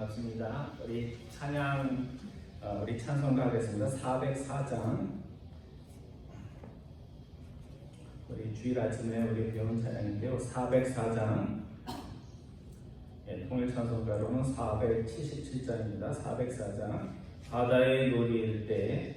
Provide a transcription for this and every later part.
반갑습니다. 우리 찬양, 우리 찬송가 하겠습니다. 404장. 우리 주일 아침에 우리 배운 찬양인데요. 404장. 통일 찬송가로는 477장입니다. 404장. 바다에 노릴 때.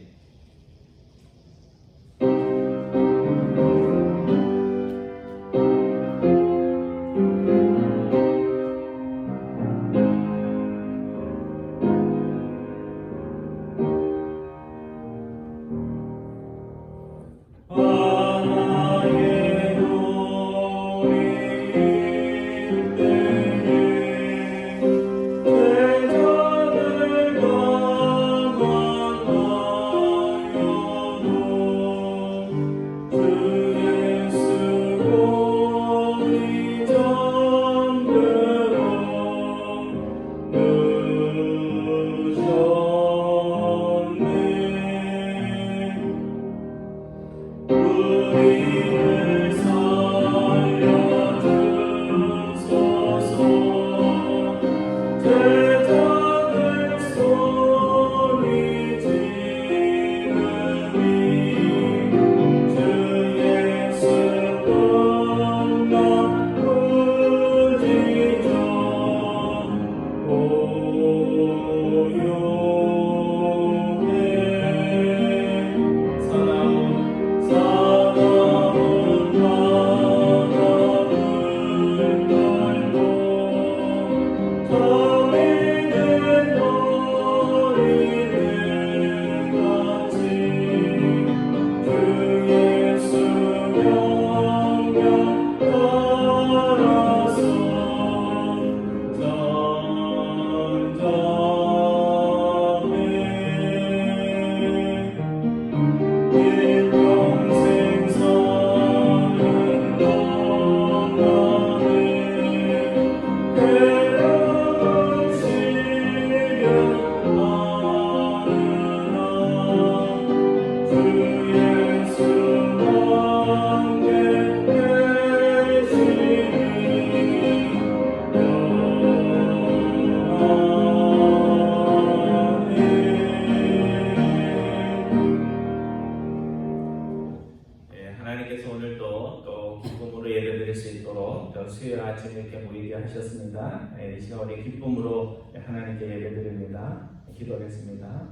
수요일 아침 이렇게 모이게 하셨습니다. 이 시간 우리 기쁨으로 하나님께 예배드립니다. 기도하겠습니다.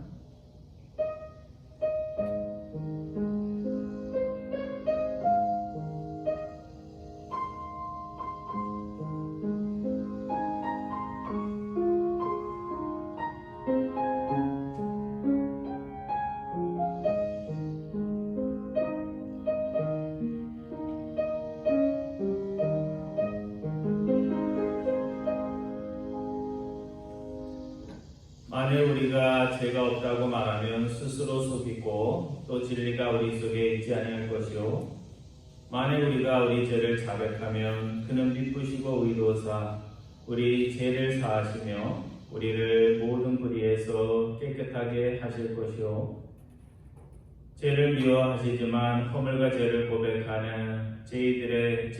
만일 우리가 죄가 없다고 말하면 스스로 속이고 또 진리가 우리 속에 있지 아니할 것이요 만일 우리가 우리 죄를 자백하면 그는 미쁘시고 의로사 우리 죄를 사하시며 우리를 모든 불의에서 깨끗하게 하실 것이요 죄를 미워하시지만 허물과 죄를 고백하는 죄인들의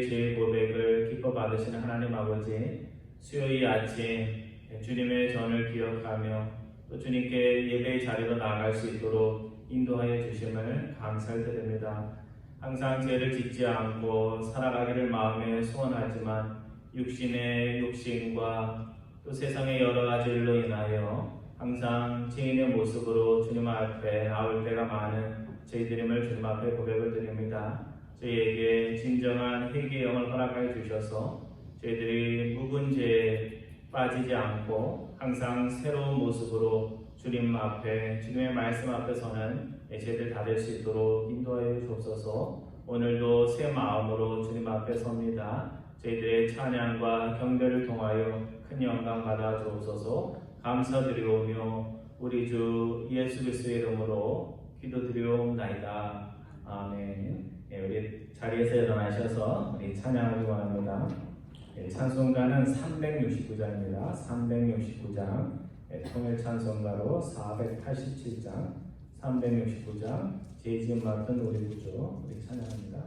죄의 고백을 기뻐 받으시는 하나님 아버지 수요일 아침 주님의 전을 기억하며 또 주님께 예배의 자리로 나아갈 수 있도록 인도하여 주심을 감사드립니다. 항상 죄를 짓지 않고 살아가기를 마음에 소원하지만 육신의 욕심과 또 세상의 여러 가지 일로 인하여 항상 죄인의 모습으로 주님 앞에 나올 때가 많은 저희들임을 주님 앞에 고백을 드립니다. 저희에게 진정한 회개의 영을 허락하여 주셔서 저희들이 묵은 죄에 빠지지 않고 항상 새로운 모습으로 주님 앞에 주님의 말씀 앞에서는 죄를 다 될 수 있도록 인도하여 주옵소서. 오늘도 새 마음으로 주님 앞에 섭니다. 저희들의 찬양과 경배를 통하여 큰 영광 받아 주옵소서. 감사드리오며 우리 주 예수 그리스도의 이름으로 기도드리옵나이다. 아멘. 우리 자리에서 일어나셔서 우리 찬양하기 원합니다. 찬송가는 369장입니다. 369장 통일 찬송가로 487장 369장 제2집 맡은 우리 구주 우리 찬양합니다.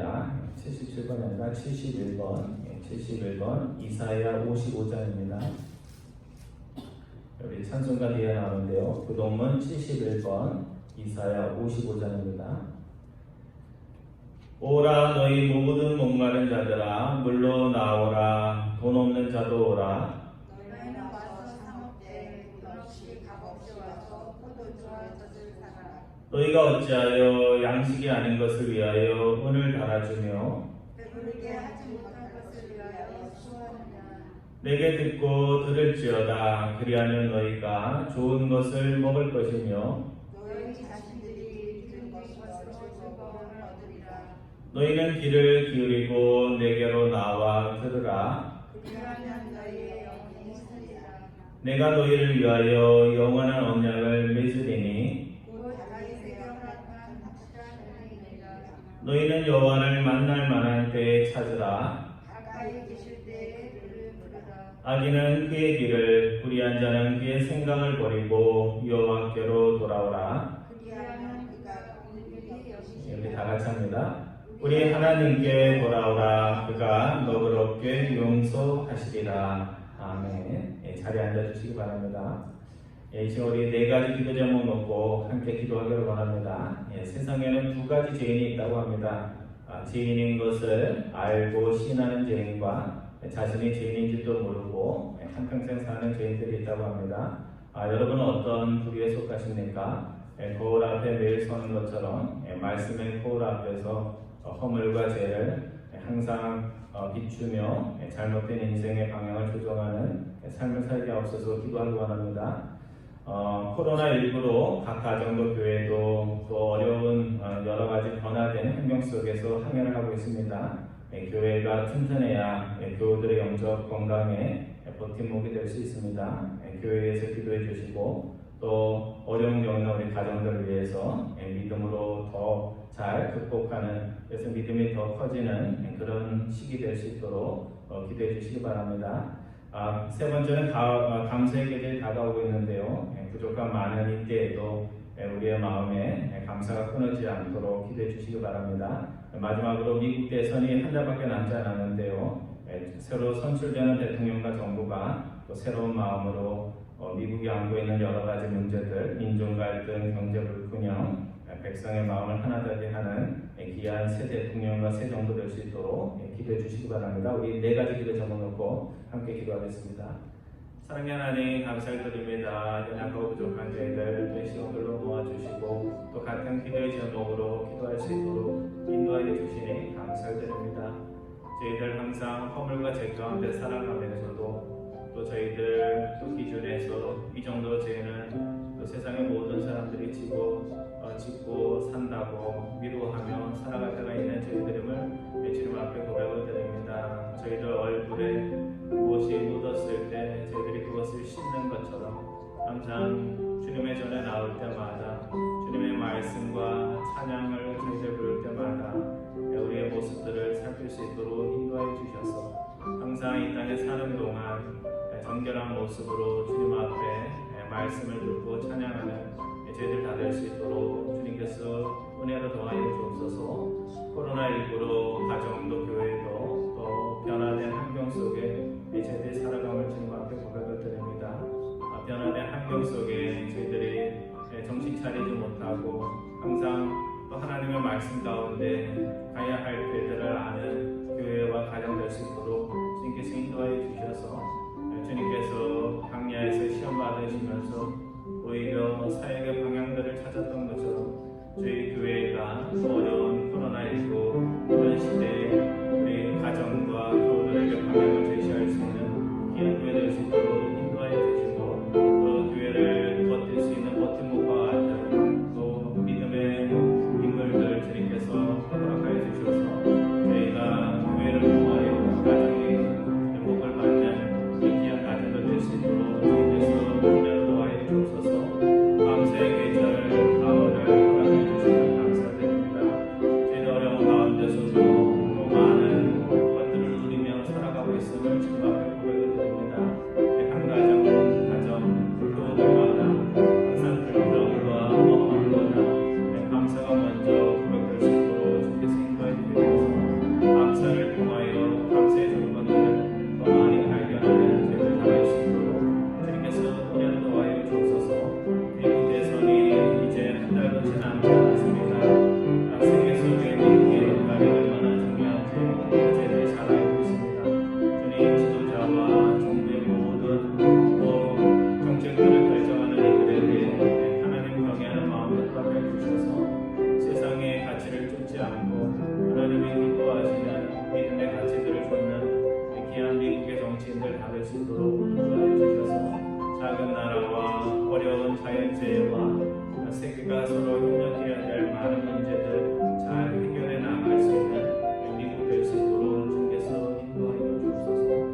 77번입니다. 77번이 아니라 71번. 71번 이사야 55장입니다. 여기 찬송가 뒤에 나오는데요. 그 논문 71번 이사야 55장입니다. 오라 너희 모든 목마른 자들아 물로 나오라 돈 없는 자도 오라 너희는 와서 상업대 돈 없이 값 없이 와서 포도주와 젖을 사라. 너희가 어찌하여 양식이 아닌 것을 위하여 은을 달아주며 배부르게 하지 못할 것을 위하여 수고하느냐. 내게 듣고 들을지어다 그리하면 너희가 좋은 것을 먹을 것이며 너희 자신들이 들은 것으로 즐거움을 얻으리라. 너희는 귀를 기울이고 내게로 나와 들으라 그리하면 너희의 영혼이 살리라. 내가 너희를 위하여 영원한 언약을 맺으리니 곧 다윗에게 허락한 확실한 은혜이니라. 너희는 여호와를 만날 만한 때에 찾으라 가까이 계실 때에 그를 부르라. 악인은 그의 길을 불의한 자는 그의 생각을 버리고 여호와께로 돌아오라. 그리하면 그가 긍휼히 여기시리라. 여기 다 같이 합니다. 우리 하나님께 돌아오라. 그가 너그럽게 용서하시리라. 아멘. 자리에 앉아주시기 바랍니다. 지금 우리 네 가지 기도 제목 놓고 함께 기도하기를 원합니다. 세상에는 두 가지 죄인이 있다고 합니다. 죄인인 것을 알고 시인하는 죄인과 자신이 죄인인지도 모르고 한평생 사는 죄인들이 있다고 합니다. 여러분은 어떤 부류에 속하십니까? 거울 앞에 매일 서는 것처럼 말씀의 거울 앞에서 허물과 죄를 항상 비추며 잘못된 인생의 방향을 조정하는 삶을 살게 하옵소서 기도하기 원합니다. 코로나19로 각 가정도 교회도 또 어려운 여러 가지 변화된 환경 속에서 항해를 하고 있습니다. 교회가 튼튼해야 교우들의 영적 건강에 버팀목이 될 수 있습니다. 교회에서 기도해 주시고 또 어려운 겪는 우리 가정들을 위해서 믿음으로 더 잘 극복하는 그래서 믿음이 더 커지는 그런 시기 될 수 있도록 기도해 주시기 바랍니다. 세 번째는 감사의 계절이 다가오고 있는데요. 부족한 많은 이때에도 우리의 마음에 감사가 끊어지지 않도록 기도해 주시기 바랍니다. 마지막으로 미국 대선이 한 달밖에 남지 않았는데요. 새로 선출되는 대통령과 정부가 또 새로운 마음으로 미국이 안고 있는 여러 가지 문제들, 인종 갈등, 경제 불균형, 백성의 마음을 하나되게 하는 귀한 새 대통령과 새 정부 될 수 있도록 기도해 주시기 바랍니다. 우리 네 가지 기도 제목 놓고 함께 기도하겠습니다. 사랑의 하나님 감사를 드립니다. 연약하고 부족한 저희들 또 이 시간들로 모아주시고 또 같은 기도의 제목으로 기도할 수 있도록 인도하여 주시니 감사를 드립니다. 저희들 항상 허물과 죄 가운데 살아가면서도 또 저희들 또 기준에서 이 정도 죄는 또 세상의 모든 사람들이 짓고 산다고 미루어하며 살아갈 때가 있는 저희들임을 주님 앞에 고백을 드립니다. 저희들 얼굴에 무엇이 묻었을 때 저희들이 그것을 씻는 것처럼 항상 주님의 전에 나올 때마다 주님의 말씀과 찬양을 저희들 부를 때마다 우리의 모습들을 살필 수 있도록 인도하여 주셔서 항상 이 땅에 사는 동안 정결한 모습으로 주님 앞에 말씀을 듣고 찬양하는 저희들 다 될 수 있도록 주님께서 은혜로 더하여 주옵소서. 코로나19로 가정도 교회도 또 변화된 환경 속에 저희들이 살아감을 주님 앞에 고백을 드립니다. 변화된 환경 속에 저희들이 정신 차리지 못하고 항상 또 하나님의 말씀 가운데 가야 할 길들을 아는 교회와 가정 될 수 있도록 주님께서 인도하여 주셔서 주님께서 광야에서 시험 받으시면서 오히려 사역의 방향들을 찾았던 것처럼 저희 교회가 어려운 코로나19 이런 시대에 우리 가정과 교우들에게 방향을 제시할 수 있는 귀한 교회 될 수 있도록 인도하여 주시고 또 교회를 버틸 수 있는 버팀목과 같은 또 믿음의 인물들 주님께서 허락하여 주셔서 저희가 교회를 통하여 가정의 복을 받는 귀한 가정들 될 수 있도록 주님께서 은혜로 도와여 주옵소서. 어려운 자연재해와 세계가 서로 협력해야 될 많은 문제들 잘 해결해 나갈 수 있는 미국 될 수 있도록 주께서 인도하여 주옵소서.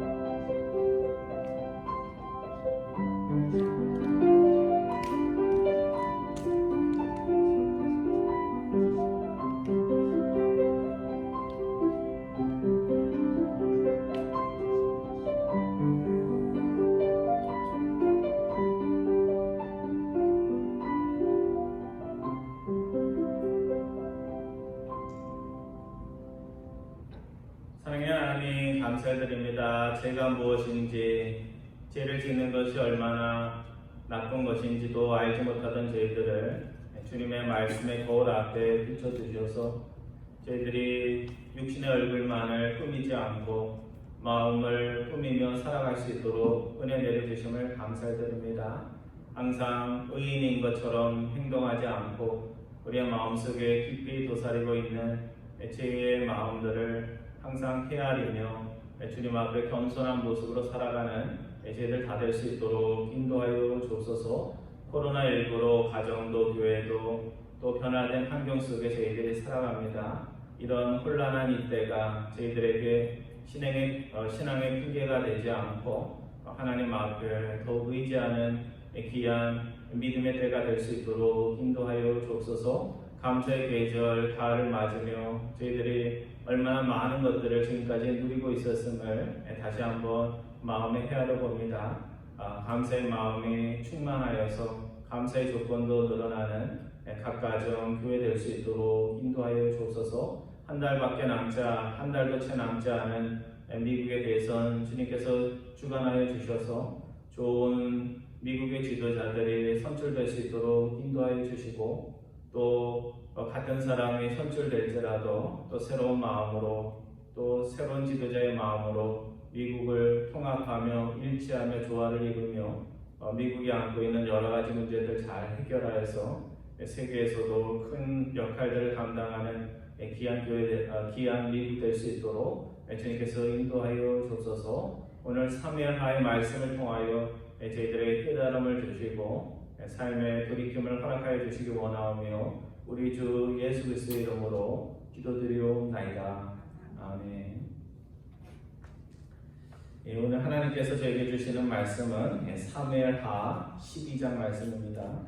사랑의 하나님 감사드립니다. 죄가 무엇인지, 죄를 짓는 것이 얼마나 나쁜 것인지도 알지 못하던 저희들을 주님의 말씀의 거울 앞에 비춰주셔서 저희들이 육신의 얼굴만을 꾸미지 않고 마음을 꾸미며 살아갈 수 있도록 은혜 내려주심을 감사드립니다. 항상 의인인 것처럼 행동하지 않고 우리의 마음속에 깊이 도사리고 있는 죄의 마음들을 항상 헤아리며 주님 앞에 겸손한 모습으로 살아가는 저희들 다 될 수 있도록 인도하여 주옵소서. 코로나19로 가정도 교회도 또 변화된 환경 속에 저희들이 살아갑니다. 이런 혼란한 이때가 저희들에게 신앙의 핑계가 되지 않고 하나님 앞에 더욱 의지하는 귀한 믿음의 때가 될 수 있도록 인도하여 주옵소서. 감사의 계절 가을을 맞으며 저희들이 얼마나 많은 것들을 지금까지 누리고 있었음을 다시 한번 마음에 헤아려 봅니다. 감사의 마음이 충만하여서 감사의 조건도 늘어나는 각 가정 교회 될 수 있도록 인도하여 주옵소서. 한 달도 채 남지 않은 미국에 대해서는 주님께서 주관하여 주셔서 좋은 미국의 지도자들이 선출될 수 있도록 인도하여 주시고 또 같은 사람이 선출될지라도 또 새로운 마음으로 또 새로운 지도자의 마음으로 미국을 통합하며 일치하며 조화를 이루며 미국이 안고 있는 여러 가지 문제들 잘 해결하여서 세계에서도 큰 역할들을 감당하는 귀한 미국 될 수 있도록 주님께서 인도하여 주옵소서. 오늘 사무엘하의 말씀을 통하여 저희들에게 깨달음을 주시고 삶의 돌이킴을 허락하여 주시기 원하오며 우리 주 예수 그리스도의 이름으로 기도드리옵나이다. 아멘. 오늘 하나님께서 저에게 주시는 말씀은 사무엘하 12장 말씀입니다.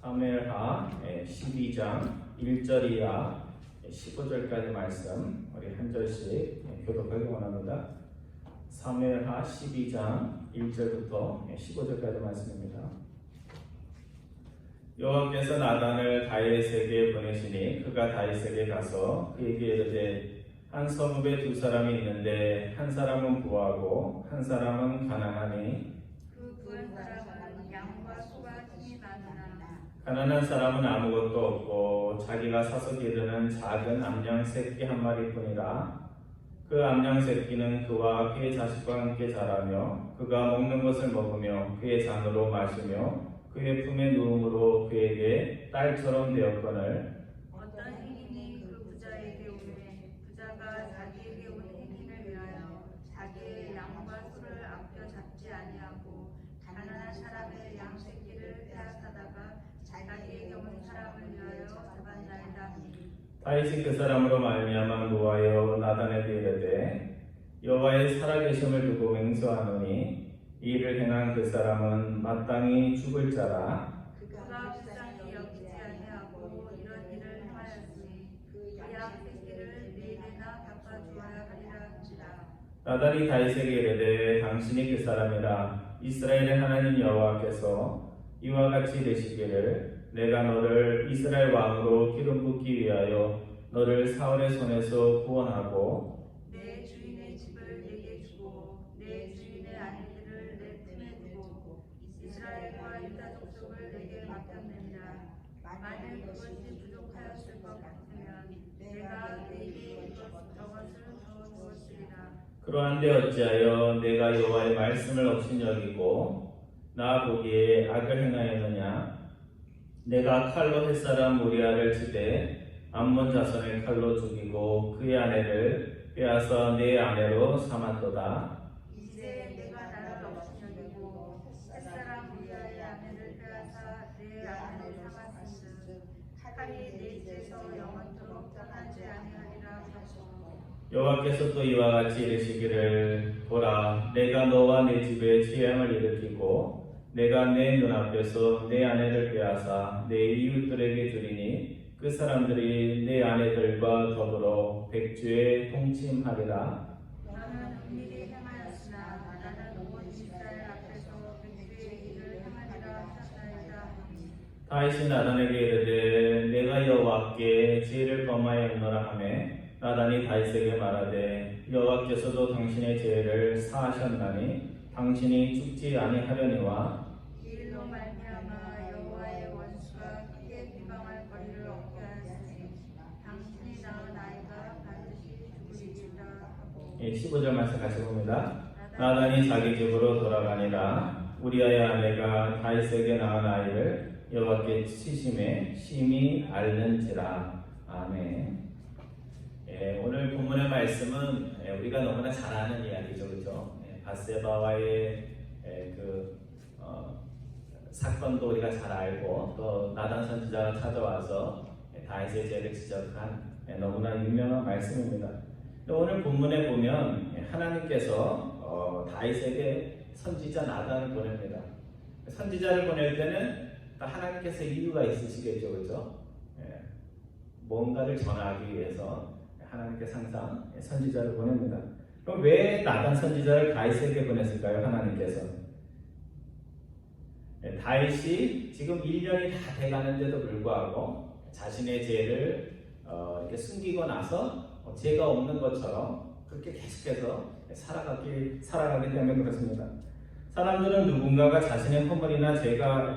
사무엘하 12장 1절 이하 15절까지 말씀 우리 한 절씩 교독하기 원합니다. 사무엘하 12장 1절부터 15절까지 말씀입니다. 여호와께서 나단을 다윗에게 보내시니 그가 다윗에게 가서 그에게 이르되 한 성읍에 두 사람이 있는데 한 사람은 부하고 한 사람은 가난하니 그 부한 사람은 양과 소가 힘이 많으나 가난한 사람은 아무것도 없고 자기가 사서 기르는 작은 암양 새끼 한 마리뿐이라. 그 암양 새끼는 그와 그의 자식과 함께 자라며 그가 먹는 것을 먹으며 그의 잔으로 마시며 그의 품에 누움으로 그에게 딸처럼 되었거늘 어떤 행인이 그 부자에게 오매 부자가 자기에게 온 행인을 위하여 자기의 양과 소를 아껴 잡지 아니하고 가난한 사람의 양 새끼를 빼앗아다가 자기에게 온 사람을 위하여 잡았나이다. 다윗이 그 사람으로 말미암아 노하여 나단에게 이르되 여호와의 살아계심을 두고 맹세하노니 이 일을 행한 그 사람은 마땅히 죽을 자라. 그가 불쌍히 여기지 아니하고 이런 일을 행하였으니 그 양 새끼를 네 배나 갚아주어야 하리라 한지라. 나단이 다윗에게 이르되 당신이 그 사람이라. 이스라엘의 하나님 여호와께서 이와 같이 되시기를 내가 너를 이스라엘 왕으로 기름 붓기 위하여 너를 사울의 손에서 구원하고 내 주인의 집을 내게 주고 내 주인의 아내들을 내 품에 두고 이스라엘과 유다 족속을 내게 맡겼느니라. 만일 그것이 부족하였을 것 같으면 내가 내게 이것을 더 주었으리라. 그러한데 어찌하여 내가 여호와의 말씀을 업신여기고 나 보기에 악을 행하였느냐. 내가 칼로 햇사람 우리아를 치되 암몬 자손의 칼로 죽이고 그의 아내를 빼앗아 내 아내로 삼았도다. 이제 여호와께서 또 이와 같이 이르시기를 보라 내가 너와 내 집에 재앙을 일으키고 내가 내 눈앞에서 내 아내를 빼앗아 내 이웃들에게 주리니 그 사람들이 내 아내들과 더불어 백주에 동침하리라. 나는 은밀히 행하였으나 나는 온 이스라엘 앞에서 백주의 일을 행하리라 하셨나이다. 다윗이 나단에게 이르되 내가 여호와께 죄를 범하였노라 하매 나단이 다윗에게 말하되 여호와께서도 당신의 죄를 사하셨나니 당신이 죽지 아니하려니와 이 일로 말미암아 여호와의 원수가 크게 비방할 거리를 얻게 하였으니 당신이 낳은 아이가 반드시 죽으리이다 하고 15절 말씀 같이 봅니다. 나단이 자기 집으로 돌아가니라. 우리아의 아내가 다윗에게 낳은 아이를 여호와께 치심에 심히 앓는지라. 아멘. 오늘 본문의 말씀은 우리가 너무나 잘 아는 이야기죠, 그렇죠? 바세바와의 사건도 우리가 잘 알고 또 나단 선지자가 찾아와서 다윗의 죄를 지적한 너무나 유명한 말씀입니다. 오늘 본문에 보면 하나님께서 다윗에게 선지자 나단을 보냅니다. 선지자를 보낼 때는 하나님께서 이유가 있으시겠죠, 그렇죠? 뭔가를 전하기 위해서 하나님께서 항상 선지자를 보냅니다. 그럼 왜 나단 선지자를 다윗에게 보냈을까요? 하나님께서 다윗이 지금 1년이 다 돼가는데도 불구하고 자신의 죄를 이렇게 숨기고 나서 죄가 없는 것처럼 그렇게 계속해서 살아가기 때문에 그렇습니다. 사람들은 누군가가 자신의 허물이나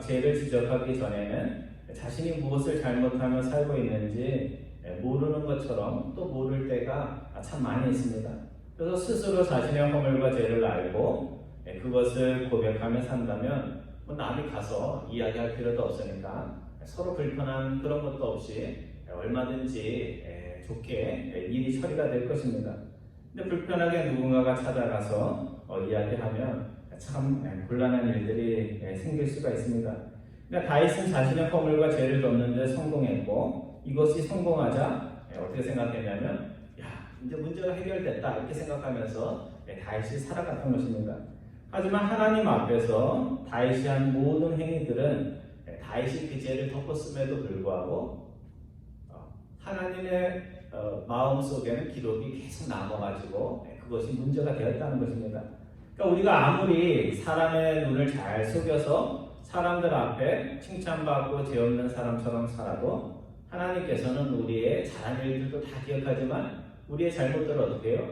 죄를 지적하기 전에는 자신이 무엇을 잘못하며 살고 있는지 모르는 것처럼 또 모를 때가 참 많이 있습니다. 그래서 스스로 자신의 허물과 죄를 알고 그것을 고백하며 산다면 남이 가서 이야기할 필요도 없으니까 서로 불편한 그런 것도 없이 얼마든지 좋게 일이 처리가 될 것입니다. 근데 불편하게 누군가가 찾아가서 이야기하면 참 곤란한 일들이 생길 수가 있습니다. 그러니까 다윗은 자신의 허물과 죄를 덮는 데 성공했고 이것이 성공하자 어떻게 생각했냐면 이제 문제가 해결됐다 이렇게 생각하면서 다윗이 살아갔던 것입니다. 하지만 하나님 앞에서 다윗이 한 모든 행위들은 다윗이 그 죄를 덮었음에도 불구하고 하나님의 마음속에는 기록이 계속 남아가지고 그것이 문제가 되었다는 것입니다. 그러니까 우리가 아무리 사람의 눈을 잘 속여서 사람들 앞에 칭찬받고 죄 없는 사람처럼 살아도 하나님께서는 우리의 잘한 일들도 다 기억하지만 우리의 잘못들을 어떻게 해요?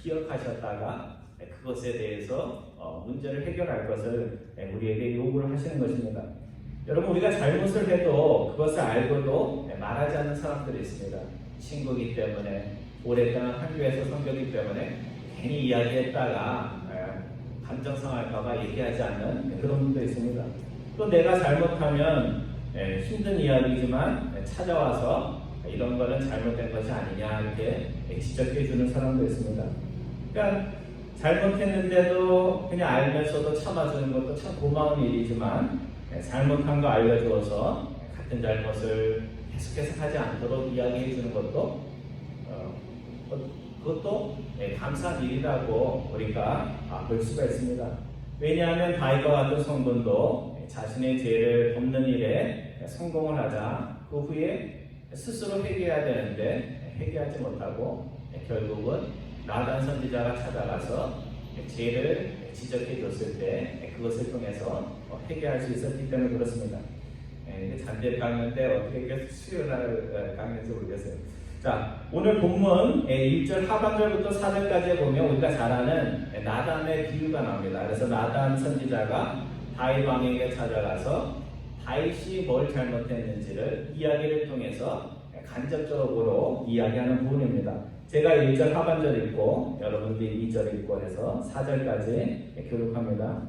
기억하셨다가 그것에 대해서 문제를 해결할 것을 우리에게 요구를 하시는 것입니다. 여러분 우리가 잘못을 해도 그것을 알고도 말하지 않는 사람들이 있습니다. 친구이기 때문에 오랫동안 한교에서 섬겼기 때문에 괜히 이야기했다가 감정 상할까봐 얘기하지 않는 그런 분도 있습니다. 또 내가 잘못하면 힘든 이야기지만 찾아와서 이런 거는 잘못된 것이 아니냐 이렇게 지적해 주는 사람도 있습니다. 그러니까 잘못했는데도 그냥 알면서도 참아주는 것도 참 고마운 일이지만 잘못한 거 알려주어서 같은 잘못을 계속해서 하지 않도록 이야기해 주는 것도 그것도 감사한 일이라고 우리가 볼 수가 있습니다. 왜냐하면 다윗과 같은 성도도 자신의 죄를 덮는 일에 성공을 하자 그 후에 스스로 회개해야 되는데 회개하지 못하고 결국은 나단 선지자가 찾아가서 죄를 지적해 줬을 때 그것을 통해서 회개할 수 있었기 때문에 그렇습니다. 잔대 강연 때 어떻게 수요날 강연인지 모르겠어요. 자, 오늘 본문 1절 하반절부터 4절까지에 보면 우리가 잘 아는 나단의 비유가 나옵니다. 그래서 나단 선지자가 다윗 왕에게 찾아가서 다윗이 뭘 잘못했는지를 이야기를 통해서 간접적으로 이야기하는 부분입니다. 제가 1절 하반절 읽고 여러분들이 2절 읽고 해서 4절까지 교육합니다.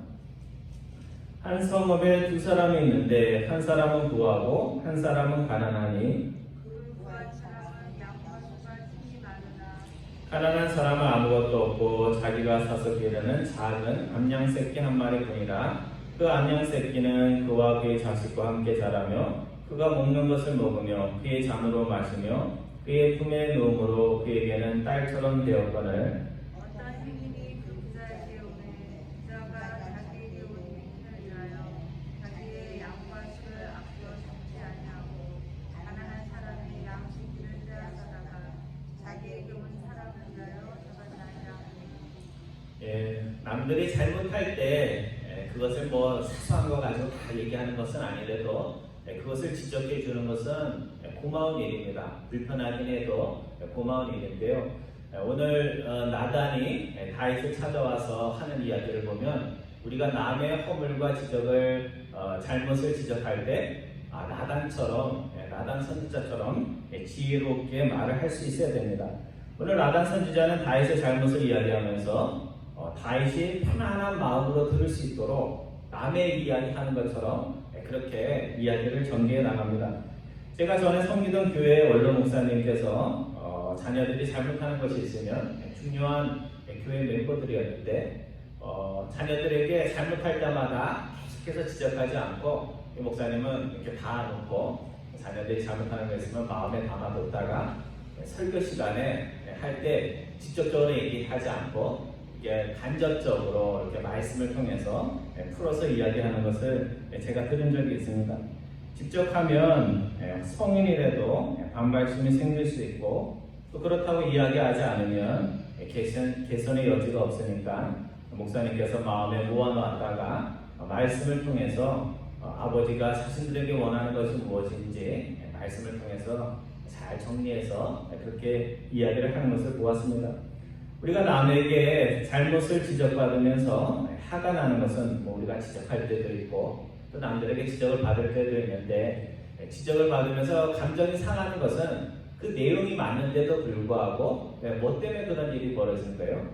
한 성읍에 두 사람이 있는데 한 사람은 부하고 한 사람은 가난하니 그 부한 사람은 양과 소가 힘이 많으나 가난한 사람은 아무것도 없고 자기가 사서 기르는 작은 암양 새끼 한 마리뿐이라. 그 암양 새끼는 그와 그의 자식과 함께 자라며 그가 먹는 것을 먹으며 그의 잔으로 마시며 그의 품에 누움으로 그에게는 딸처럼 되었거늘 어떤 행인이 그 부자에게 오매 부자가 자기에게 온 행인을 위하여 자기의 양과 술을 아껴 삼지 아니하고 가난한 사람이 양식기를 빼앗아다가 자기에게 온 사람을 위하여 저같이 아니하고 남들이 잘못할 때 그것을 뭐 사소한 거 가지고 다 얘기하는 것은 아니래도 그것을 지적해 주는 것은 고마운 일입니다. 불편하긴 해도 고마운 일인데요. 오늘 나단이 다윗을 찾아와서 하는 이야기를 보면 우리가 남의 허물과 지적을 잘못을 지적할 때 나단 선지자처럼 지혜롭게 말을 할 수 있어야 됩니다. 오늘 나단 선지자는 다윗의 잘못을 이야기하면서 다윗이 편안한 마음으로 들을 수 있도록 남의 이야기하는 것처럼 그렇게 이야기를 전개해 나갑니다. 제가 전에 섬기던 교회 원로 목사님께서 자녀들이 잘못하는 것이 있으면 중요한 교회 멤버들이었는데 자녀들에게 잘못할 때마다 계속해서 지적하지 않고 목사님은 이렇게 다 놓고 자녀들이 잘못하는 거 있으면 마음에 담아뒀다가 설교 시간에 할 때 직접적으로 얘기하지 않고 이게 간접적으로 이렇게 말씀을 통해서 풀어서 이야기하는 것을 제가 들은 적이 있습니다. 직접 하면 성인이라도 반발심이 생길 수 있고 또 그렇다고 이야기하지 않으면 개선의 여지가 없으니까 목사님께서 마음에 모아놓았다가 말씀을 통해서 아버지가 자신들에게 원하는 것이 무엇인지 말씀을 통해서 잘 정리해서 그렇게 이야기를 하는 것을 보았습니다. 우리가 남에게 잘못을 지적받으면서 화가 나는 것은 우리가 지적할 때도 있고 또 남들에게 지적을 받을 때도 있는데 지적을 받으면서 감정이 상하는 것은 그 내용이 맞는데도 불구하고 뭐 때문에 그런 일이 벌어지는 거예요?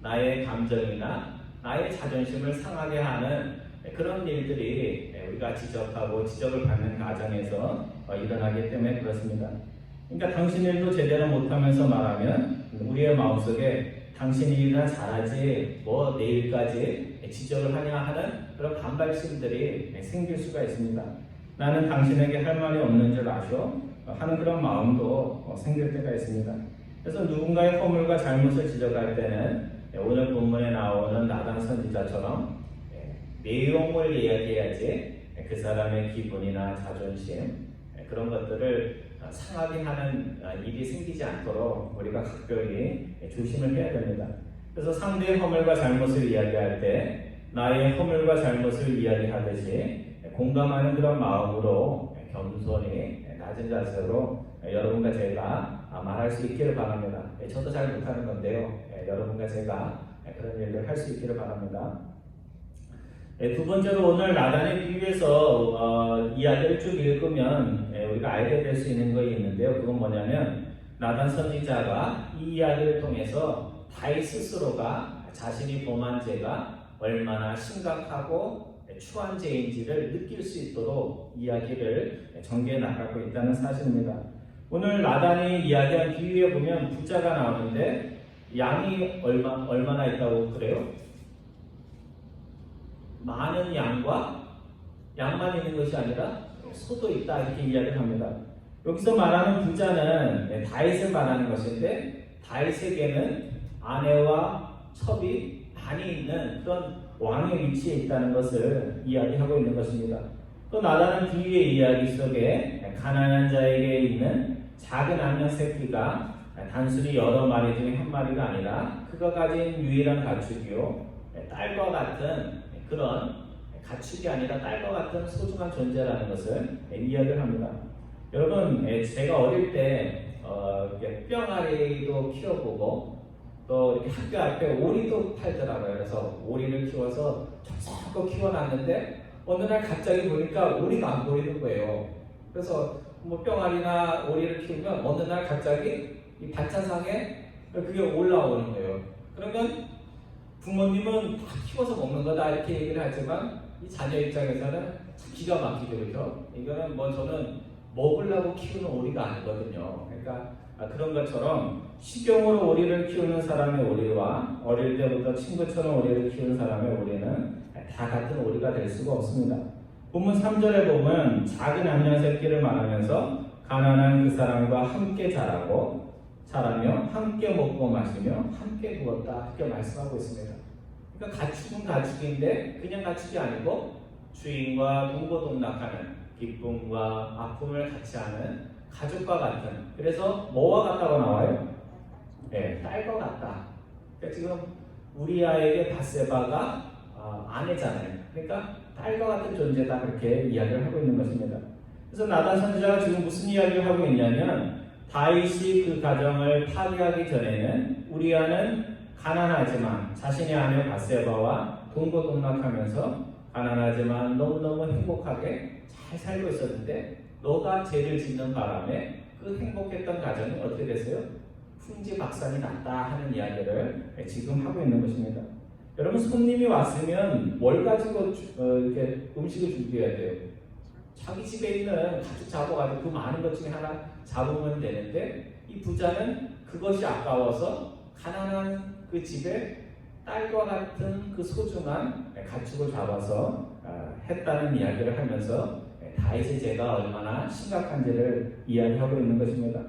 나의 감정이나 나의 자존심을 상하게 하는 그런 일들이 우리가 지적하고 지적을 받는 과정에서 일어나기 때문에 그렇습니다. 그러니까 당신 일도 제대로 못하면서 말하면 우리의 마음속에 당신 일이나 잘하지 뭐 내일까지 지적을 하냐 하는 그런 반발심들이 생길 수가 있습니다. 나는 당신에게 할 말이 없는 줄 아셔 하는 그런 마음도 생길 때가 있습니다. 그래서 누군가의 허물과 잘못을 지적할 때는 오늘 본문에 나오는 나단 선지자처럼 내용을 이야기해야지 그 사람의 기분이나 자존심 그런 것들을 상하게 하는 일이 생기지 않도록 우리가 각별히 조심을 해야 됩니다. 그래서 상대의 허물과 잘못을 이야기할 때 나의 허물과 잘못을 이야기하듯이 공감하는 그런 마음으로 겸손히 낮은 자세로 여러분과 제가 말할 수 있기를 바랍니다. 저도 잘 못하는 건데요. 여러분과 제가 그런 일을 할 수 있기를 바랍니다. 두 번째로 오늘 나단에 비유해서 이야기를 쭉 읽으면 우리가 알게 될 수 있는 것이 있는데요. 그건 뭐냐면 나단 선지자가 이 이야기를 통해서 다윗 스스로가 자신이 범한 죄가 얼마나 심각하고 추한 죄인지를 느낄 수 있도록 이야기를 전개해 나가고 있다는 사실입니다. 오늘 나단이 이야기한 비유에 보면 부자가 나오는데 양이 얼마나 있다고 그래요? 많은 양과 양만 있는 것이 아니라 소도 있다 이렇게 이야기를 합니다. 여기서 말하는 부자는 다윗을 말하는 것인데 다윗에게는 아내와 첩이 많이 있는 그런 왕의 위치에 있다는 것을 이야기하고 있는 것입니다. 또 나다는 비유의 이야기 속에 가난한 자에게 있는 작은 암양 새끼가 단순히 여러 마리 중에 한 마리가 아니라 그가 가진 유일한 가축이요 딸과 같은 그런 가축이 아니라 딸과 같은 소중한 존재라는 것을 이야기를 합니다. 여러분, 제가 어릴 때 뿅아리도 키워보고 또 이렇게 학교 앞에 오리도 팔더라고요. 그래서 오리를 키워서 쫙 키워놨는데 어느 날 갑자기 보니까 오리가 안 보이는 거예요. 그래서 뭐 뿅아리나 오리를 키우면 어느 날 갑자기 이 반찬상에 그게 올라오는 거예요. 그러면 부모님은 다 키워서 먹는 거다 이렇게 얘기를 하지만 이 자녀 입장에서는 참 기가 막히죠. 그렇죠? 이거는 뭐 저는 먹으려고 키우는 오리가 아니거든요. 그러니까 그런 것처럼 식용으로 오리를 키우는 사람의 오리와 어릴 때부터 친구처럼 오리를 키우는 사람의 오리는 다 같은 오리가 될 수가 없습니다. 본문 3절에 보면 작은 암양 새끼를 말하면서 가난한 그 사람과 함께 자라며 함께 먹고 마시며 함께 누웠다 이렇게 말씀하고 있습니다. 그러니까 가축은 가축인데 그냥 가축이 아니고 주인과 동고동락하는 기쁨과 아픔을 같이 하는 가족과 같은, 그래서 뭐와 같다고 나와요? 네, 딸과 같다. 그러니까 지금 우리아에게 밧세바가 아내잖아요. 그러니까 딸과 같은 존재다 그렇게 이야기를 하고 있는 것입니다. 그래서 나단 선지자가 지금 무슨 이야기를 하고 있냐면 다윗이 그 가정을 파괴하기 전에는 우리아는 가난하지만 자신의 아내 밧세바와 동고동락하면서 가난하지만 너무너무 행복하게 잘 살고 있었는데 너가 죄를 짓는 바람에 그 행복했던 가정이 어떻게 됐어요? 풍지박산이 났다 하는 이야기를 지금 하고 있는 것입니다. 여러분, 손님이 왔으면 뭘 가지고 이렇게 음식을 준비해야 돼요? 자기 집에 있는 가죽 잡아가지고 그 많은 것 중에 하나 잡으면 되는데 이 부자는 그것이 아까워서 가난한 그 집에 딸과 같은 그 소중한 가축을 잡아서 했다는 이야기를 하면서 다윗의 죄가 얼마나 심각한지를 이야기하고 있는 것입니다.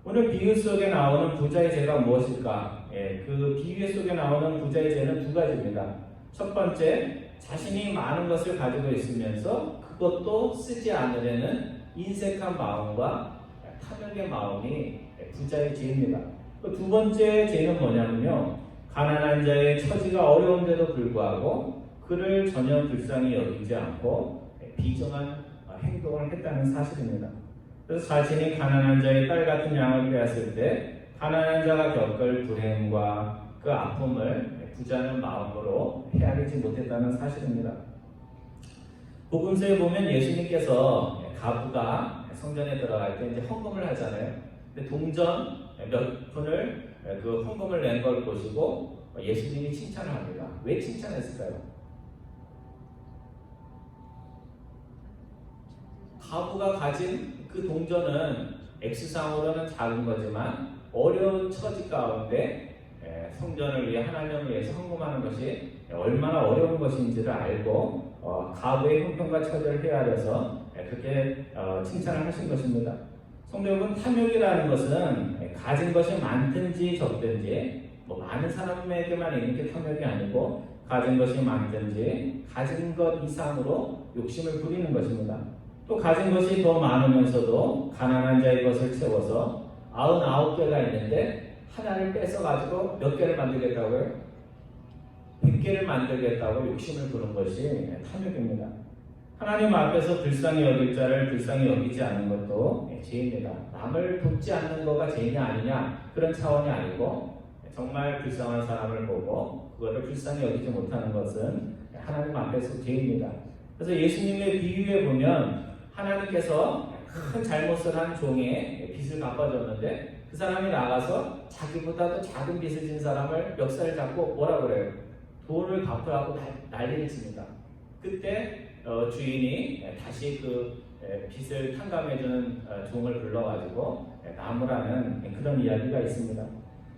오늘 비유 속에 나오는 부자의 죄가 무엇일까? 그 비유 속에 나오는 부자의 죄는 두 가지입니다. 첫 번째, 자신이 많은 것을 가지고 있으면서 그것도 쓰지 않으려는 인색한 마음과 탐욕의 마음이 부자의 죄입니다. 두 번째 죄는 뭐냐면요, 가난한 자의 처지가 어려운데도 불구하고 그를 전혀 불쌍히 여기지 않고 비정한 행동을 했다는 사실입니다. 그래서 자신이 가난한 자의 딸 같은 양을 빼앗을 때 가난한 자가 겪을 불행과 그 아픔을 부자는 마음으로 헤아리지 못했다는 사실입니다. 복음서에 보면 예수님께서 가부가 성전에 들어갈 때 이제 헌금을 하잖아요. 근데 동전 몇 푼을 그 헌금을 낸 걸 보시고 예수님이 칭찬을 합니다. 왜 칭찬했을까요? 가부가 가진 그 동전은 액수상으로는 작은 거지만 어려운 처지 가운데 성전을 위해 하나님을 위해서 헌금하는 것이 얼마나 어려운 것인지를 알고 가부의 형편과 처지를 헤아려서 그렇게 칭찬을 하신 것입니다. 성도 여러분, 탐욕이라는 것은 가진 것이 많든지 적든지 많은 사람에게만 있는 게 탐욕이 아니고 가진 것이 많든지 가진 것 이상으로 욕심을 부리는 것입니다. 또 가진 것이 더 많으면서도 가난한 자의 것을 채워서 99개가 있는데 하나를 뺏어가지고 몇 개를 만들겠다고요? 100개를 만들겠다고 욕심을 부는 것이 탐욕입니다. 하나님 앞에서 불쌍히 여길 자를 불쌍히 여기지 않는 것도 죄입니다. 남을 돕지 않는 거가 죄냐 아니냐 그런 차원이 아니고 정말 불쌍한 사람을 보고 그거를 불쌍히 여기지 못하는 것은 하나님 앞에서 죄입니다. 그래서 예수님의 비유에 보면 하나님께서 큰 잘못을 한 종의 빚을 갚아줬는데 그 사람이 나가서 자기보다도 작은 빚을 진 사람을 멱살을 잡고 뭐라 그래요? 돈을 갚으라고 난리를 칩니다. 그때 주인이 다시 그 빚을 탕감해주는 종을 불러가지고 나무라는 그런 이야기가 있습니다.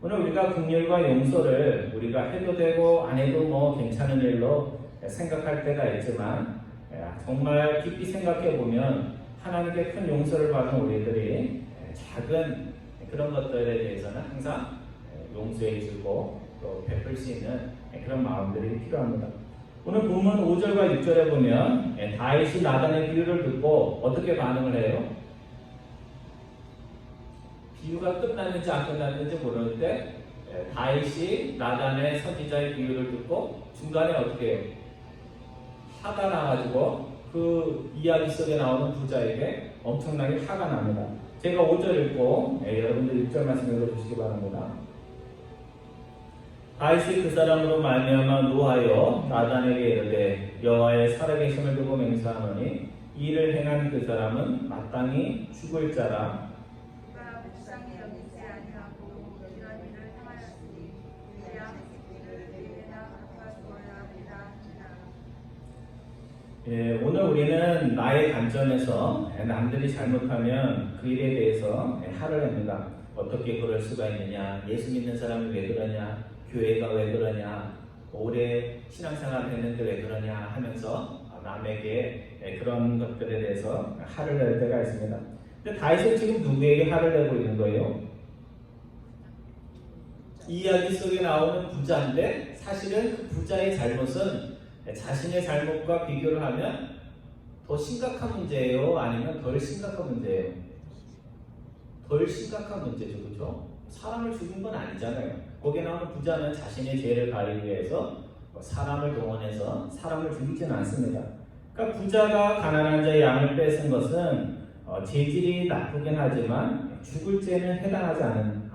오늘 우리가 긍휼과 용서를 우리가 해도 되고 안 해도 괜찮은 일로 생각할 때가 있지만 정말 깊이 생각해 보면 하나님께 큰 용서를 받은 우리들이 작은 그런 것들에 대해서는 항상 용서해주고 또 베풀 수 있는 그런 마음들이 필요합니다. 오늘 본문 5절과 6절에 보면 다윗이 나단의 비유를 듣고 어떻게 반응을 해요? 비유가 끝났는지 안 끝났는지 모를 때 다윗이 나단의 선지자의 비유를 듣고 중간에 어떻게 해요? 화가 나가지고 그 이야기 속에 나오는 부자에게 엄청나게 화가 납니다. 제가 5절 읽고 여러분들 6절 말씀 읽어주시기 바랍니다. 다윗이 그 사람으로 말미암아 노하여 나단에게 이르되 여호와의 살아계심을 두고 맹세하노니 이 일을 행한 그 사람은 마땅히 죽을 자라. 그가 불쌍히 여기지 아니하고 이런 일을 행하였으니 그야 이를 내게나 갚아주어야 합니다. 오늘 우리는 나의 관점에서 남들이 잘못하면 그 일에 대해서 화를 냅니다. 어떻게 그럴 수가 있느냐, 예수 믿는 사람이 왜 그러냐, 교회가 왜 그러냐, 오래 신앙생활을 했는데 왜 그러냐 하면서 남에게 그런 것들에 대해서 화를 낼 때가 있습니다. 근데 다윗은 지금 누구에게 화를 내고 있는 거예요? 이 이야기 속에 나오는 부자인데 사실은 그 부자의 잘못은 자신의 잘못과 비교를 하면 더 심각한 문제예요? 아니면 덜 심각한 문제예요? 덜 심각한 문제죠. 그렇죠? 사람을 죽인 건 아니잖아요. 거기에 나오는 부자는 자신의 죄를 가리기 위해서 사람을 동원해서 사람을 죽이지는 않습니다. 그러니까 부자가 가난한 자의 양을 뺏은 것은 죄질이 나쁘긴 하지만 죽을 죄는 해당하지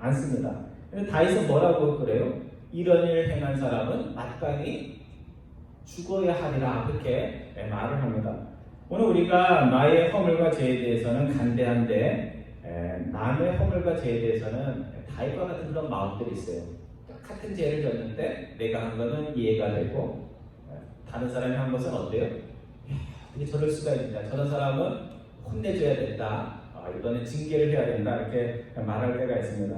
않습니다. 근데 다윗은 뭐라고 그래요? 이런 일을 행한 사람은 마땅히 죽어야 하리라 그렇게 말을 합니다. 오늘 우리가 나의 허물과 죄에 대해서는 간대한데 남의 허물과 죄에 대해서는 다윗과 같은 그런 마음들이 있어요. 같은 죄를 졌는데 내가 한 거는 이해가 되고 다른 사람이 한 것은 어때요? 어떻게 저럴 수가 있냐? 저런 사람은 혼내줘야 된다. 이번에 징계를 해야 된다. 이렇게 말할 때가 있습니다.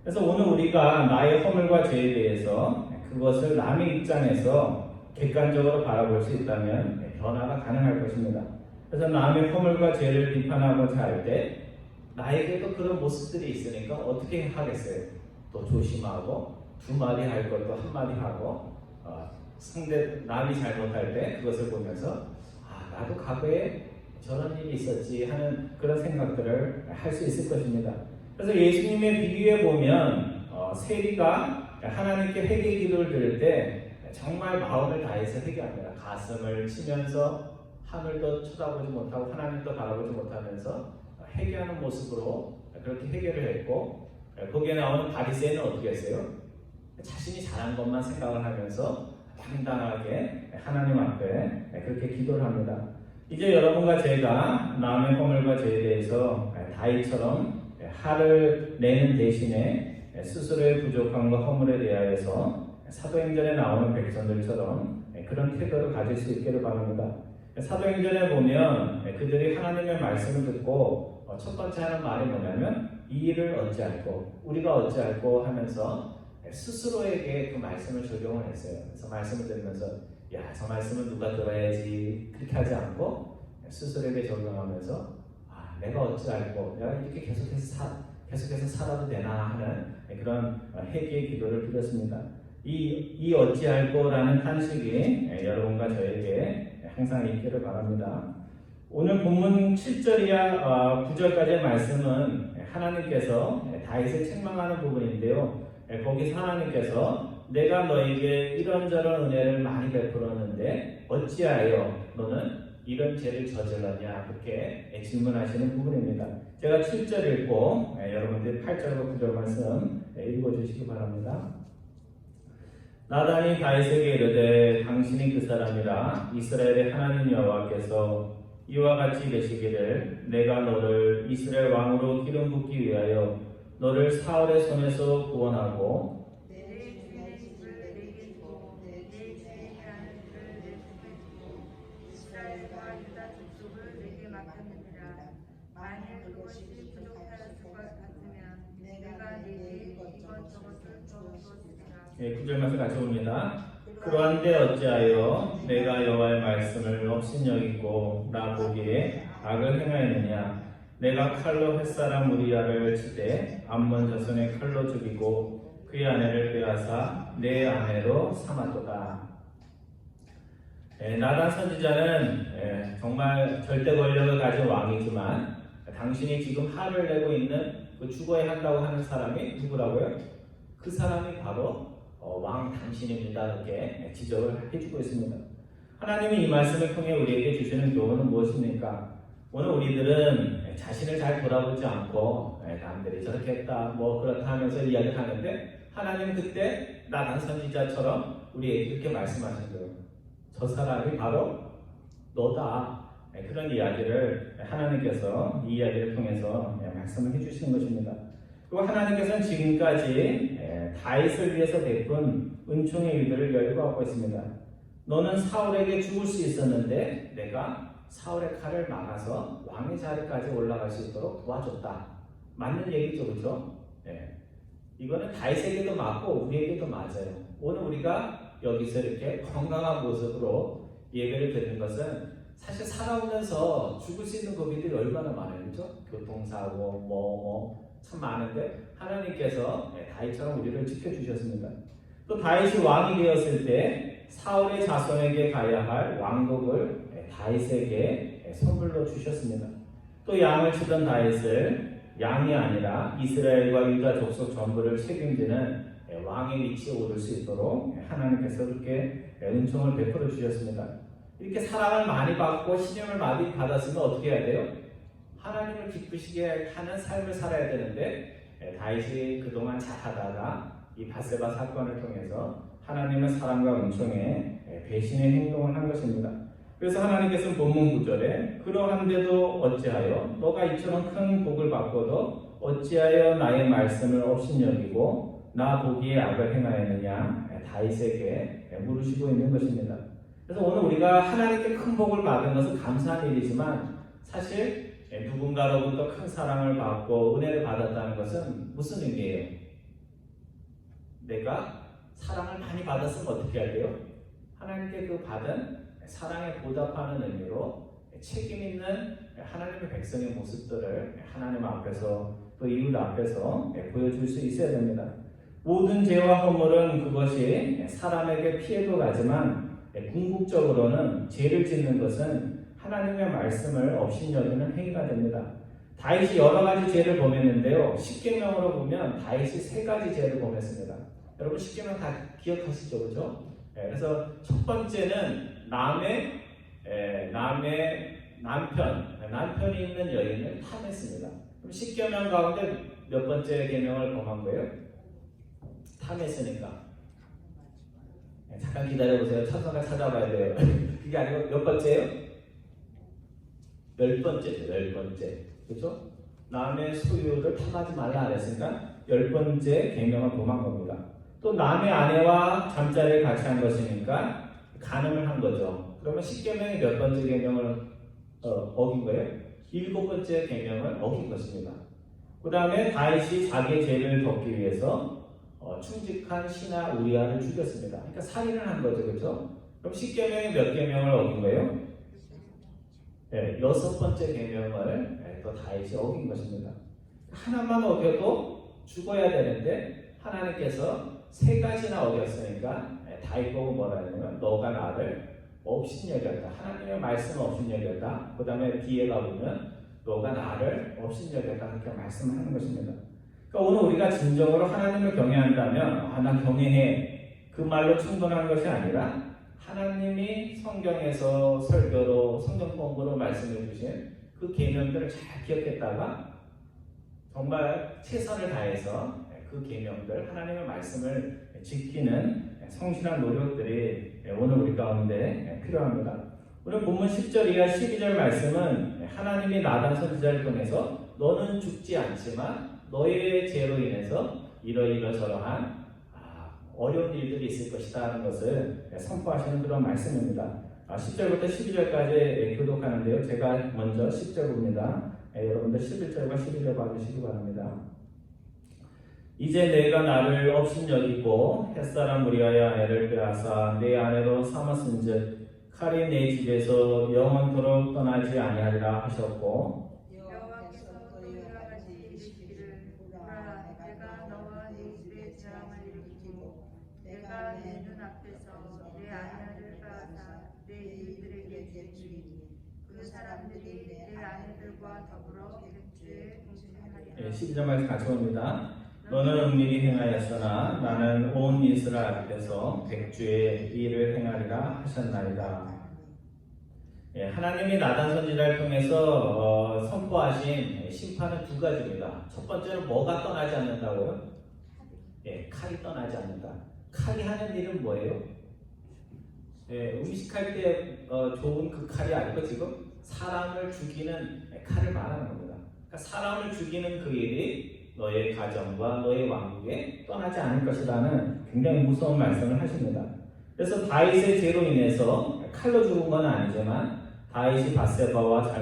그래서 오늘 우리가 나의 허물과 죄에 대해서 그것을 남의 입장에서 객관적으로 바라볼 수 있다면 변화가 가능할 것입니다. 그래서 남의 허물과 죄를 비판하고자 할 때 나에게도 그런 모습들이 있으니까 어떻게 하겠어요? 또 조심하고 두 마디 할 것도 한 마디 하고 상대 남이 잘못할 때 그것을 보면서 나도 과거에 저런 일이 있었지 하는 그런 생각들을 할 수 있을 것입니다. 그래서 예수님의 비유에 보면 세리가 하나님께 회개 기도를 드릴 때 정말 마음을 다해서 회개합니다. 가슴을 치면서 하늘도 쳐다보지 못하고 하나님도 바라보지 못하면서 회개하는 모습으로 그렇게 회개를 했고 거기에 나오는 바리새인은 어떻게 했어요? 자신이 잘한 것만 생각을 하면서 당당하게 하나님 앞에 그렇게 기도를 합니다. 이제 여러분과 제가 남의 허물과 죄에 대해서 다윗처럼 화를 내는 대신에 스스로의 부족함과 허물에 대하여서 사도행전에 나오는 백성들처럼 그런 태도를 가질 수 있기를 바랍니다. 사도행전에 보면 그들이 하나님의 말씀을 듣고 첫 번째 하는 말이 뭐냐면 이 일을 어찌할꼬 우리가 어찌할꼬 하면서 스스로에게 그 말씀을 적용을 했어요. 그래서 말씀을 들으면서 저 말씀은 누가 들어야지 그렇게 하지 않고 스스로에게 적용하면서 내가 어찌할꼬 내가 이렇게 계속해서 살아도 되나 하는 그런 회개의 기도를 드렸습니다. 이 어찌할꼬라는 탄식이 여러분과 저에게 항상 있기를 바랍니다. 오늘 본문 7절이야 9절까지의 말씀은 하나님께서 다윗을 책망하는 부분인데요. 거기서 하나님께서 내가 너에게 이런저런 은혜를 많이 베풀었는데 어찌하여 너는 이런 죄를 저질렀냐 그렇게 질문하시는 부분입니다. 제가 7절 읽고 여러분들이 8절과 9절 말씀 읽어주시기 바랍니다. 나단이 다윗에게 이르되 당신이 그 사람이라 이스라엘의 하나님 여호와께서 이와 같이 이르시기를 내가 너를 이스라엘 왕으로 기름 붓기 위하여 너를 사울의 손에서 구원하고 내 주인의 집을 내게 주고 내 주인의 아내들을 내 품에 주고 이스라엘과 유다 족속을 내게 맡겼느니라. 만일 그것이 부족하였을 것 같으면 내가 내게 이것저것을 주었으리라. 9절 말씀 같이 봅니다. 그러한데 어찌하여 내가 여호와의 말씀을 업신여기고 나 보기에 악을 행하였느냐. 내가 칼로 햇사람 우리야를 치되 암몬 자손의 칼로 죽이고 그의 아내를 빼앗아 내 아내로 삼았도다. 나단 선지자는 정말 절대 권력을 가진 왕이지만 당신이 지금 화를 내고 있는 그 죽어야 한다고 하는 사람이 누구라고요? 그 사람이 바로 왕 당신입니다. 이렇게 지적을 해주고 있습니다. 하나님이 이 말씀을 통해 우리에게 주시는 교훈은 무엇입니까? 오늘 우리들은 자신을 잘 돌아보지 않고 남들이 저렇게 했다 뭐 그렇다 하면서 이야기를 하는데 하나님은 그때 나단 선지자처럼 우리에게 그렇게 말씀하신 거예요. 저 사람이 바로 너다. 그런 이야기를 하나님께서 이 이야기를 통해서 말씀을 해주시는 것입니다. 그리고 하나님께서는 지금까지 다윗을 위해서 베푼 은총의 일들을 열거하고 있습니다. 너는 사울에게 죽을 수 있었는데 내가 사울의 칼을 막아서 왕의 자리까지 올라갈 수 있도록 도와줬다. 맞는 얘기죠, 그렇죠? 이거는 다윗에게도 맞고 우리에게도 맞아요. 오늘 우리가 여기서 이렇게 건강한 모습으로 예배를 드리는 것은 사실 살아오면서 죽을 수 있는 고비들이 얼마나 많아요, 그렇죠? 교통사고 참 많은데 하나님께서 다윗처럼 우리를 지켜주셨습니다. 또 다윗이 왕이 되었을 때 사울의 자손에게 가야 할 왕국을 다윗에게 선물로 주셨습니다. 또 양을 치던 다윗을 양이 아니라 이스라엘과 유다 족속 전부를 책임지는 왕의 위치에 오를 수 있도록 하나님께서 그렇게 은총을 베풀어 주셨습니다. 이렇게 사랑을 많이 받고 신임을 많이 받았으면 어떻게 해야 돼요? 하나님을 기쁘시게 하는 삶을 살아야 되는데 다윗이 그동안 잘하다가 이 밧세바 사건을 통해서 하나님의 사랑과 은총에 배신의 행동을 한 것입니다. 그래서 하나님께서는 본문 9절에 그러한데도 어찌하여 너가 이처럼 큰 복을 받고도 어찌하여 나의 말씀을 업신여기고 나 보기에 악을 행하였느냐 다윗에게 물으시고 있는 것입니다. 그래서 오늘 우리가 하나님께 큰 복을 받은 것은 감사한 일이지만 사실 누군가로부터 큰 사랑을 받고 은혜를 받았다는 것은 무슨 의미예요? 내가 사랑을 많이 받았으면 어떻게 해야 돼요? 하나님께 그 받은 사랑에 보답하는 의미로 책임 있는 하나님의 백성의 모습들을 하나님 앞에서 또 이웃 앞에서 보여줄 수 있어야 됩니다. 모든 죄와 허물은 그것이 사람에게 피해도 가지만 궁극적으로는 죄를 짓는 것은 하나님의 말씀을 업신여기는 행위가 됩니다. 다윗이 여러 가지 죄를 범했는데요. 십계명으로 보면 다윗이 3가지 죄를 범했습니다. 여러분 십계명 다 기억하시죠, 그렇죠? 그래서 첫 번째는 남편이 있는 여인을 탐했습니다. 그럼 십계명 가운데 몇 번째 계명을 범한 거예요? 탐했으니까. 잠깐 기다려보세요. 천사가 찾아봐야 돼요. 그게 아니고 몇 번째예요? 10번째죠. 10번째. 그렇죠? 남의 소유를 탐하지 말라 그랬으니까 10번째 계명을 범한 겁니다. 또 남의 아내와 잠자리를 같이 한 것이니까 간음을 한 거죠. 그러면 10계명이 몇 번째 계명을 어긴 거예요? 7번째 계명을 어긴 것입니다. 그 다음에 다윗이 자기의 죄를 덮기 위해서 충직한 신하 우리아를 죽였습니다. 그러니까 살인을 한 거죠, 그렇죠? 그럼 10계명이 몇 계명을 어긴 거예요? 네, 6번째 계명을 또 다윗이 어긴 것입니다. 하나만 어겨도 죽어야 되는데 하나님께서 3가지나 어겼으니까 다윗 보고 뭐라 했냐면 너가 나를 업신여겼다. 하나님의 말씀을 업신여겼다. 그 다음에 뒤에 가보면 너가 나를 업신여겼다. 그렇게 말씀하는 것입니다. 그러니까 오늘 우리가 진정으로 하나님을 경외한다면 난 경외해 그 말로 충분한 것이 아니라 하나님이 성경에서 설교로 성경 공부로 말씀해 주신 그 계명들을 잘 기억했다가 정말 최선을 다해서 그 계명들 하나님의 말씀을 지키는 성실한 노력들이 오늘 우리 가운데 필요합니다. 오늘 본문 10절 이하 12절 말씀은 하나님이 나단 선지자를 통해서 너는 죽지 않지만 너의 죄로 인해서 이러저러한 어려운 일들이 있을 것이다 하는 것을 선포하시는 그런 말씀입니다. 10절부터 12절까지 교독하는데요. 제가 먼저 10절 봅니다. 여러분들 11절과 12절 봐주시기 바랍니다. 이제 내가 나를 업신여기고 햇사람 무리아의 아내를 빼앗아 내 아내로 삼았은즉 칼이 내 집에서 영원토록 떠나지 아니하리라 하셨고 여호와께서 또 이와 같이 이르시기를 보라 내가 너와 네 집에 재앙을 일으키고 내가 내 눈앞에서 내 아내를 빼앗아 내 이웃들에게 주리니 그 사람들이 내 아내들과 더불어 백주에 동침하리라. 12절 말씀 같이 봅니다. 너는 은밀히 행하였으나 나는 온 이스라엘 앞에서 백주의 일을 행하리라 하셨나이다. 하나님이 나단 선지자를 통해서 선포하신 심판은 2가지입니다. 첫 번째는 뭐가 떠나지 않는다고요? 칼이 떠나지 않는다. 칼이 하는 일은 뭐예요? 음식할 때 좋은 그 칼이 아니고 지금 사람을 죽이는 칼을 말하는 겁니다. 그러니까 사람을 죽이는 그 일이 너의 가정과 너의 왕국에 떠나지 않을 것이라는 굉장히 무서운 말씀을 하십니다. 그래서 다윗의 죄로 인해서 칼로 죽은 건 아니지만 다윗이 밧세바와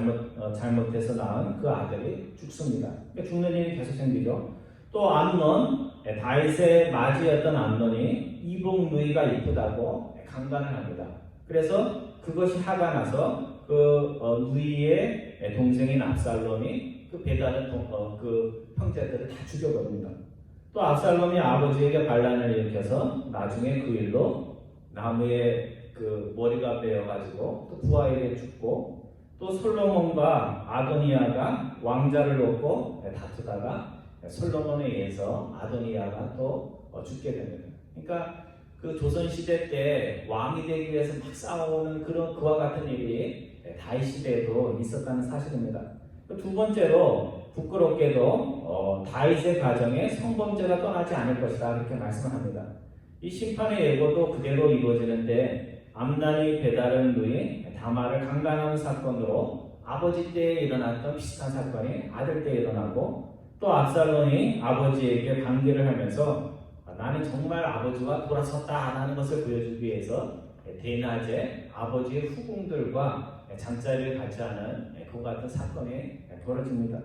잘못해서 낳은 그 아들이 죽습니다. 그러니까 죽는 일이 계속 생기죠. 또 암논, 다윗의 맞이였던 암논이 이복 누이가 이쁘다고 강간을 합니다. 그래서 그것이 화가 나서 그 누이의 동생인 압살롬이 그 배다른 그 형제들을 다 죽여버립니다. 또 압살롬이 아버지에게 반란을 일으켜서 나중에 그 일로 나무에 그 머리가 베어가지고 또 부하에게 죽고, 또 솔로몬과 아도니아가 왕자를 놓고 다투다가 솔로몬에 의해서 아도니아가 또 죽게 됩니다. 그러니까 그 조선 시대 때 왕이 되기 위해서 막 싸우는 그와 같은 일이 다윗 시대에도 있었다는 사실입니다. 두 번째로 부끄럽게도 다윗의 가정에 성범죄가 떠나지 않을 것이다, 이렇게 말씀합니다. 이 심판의 예고도 그대로 이루어지는데, 암난이 배다른 누이 다말을 강간하는 사건으로 아버지 때에 일어났던 비슷한 사건이 아들 때에 일어나고, 또 압살롬이 아버지에게 반기를 하면서 나는 정말 아버지와 돌아섰다라는 것을 보여주기 위해서 대낮에 아버지의 후궁들과 잠자리를 같이 하는 그와 같은 사건이 벌어집니다.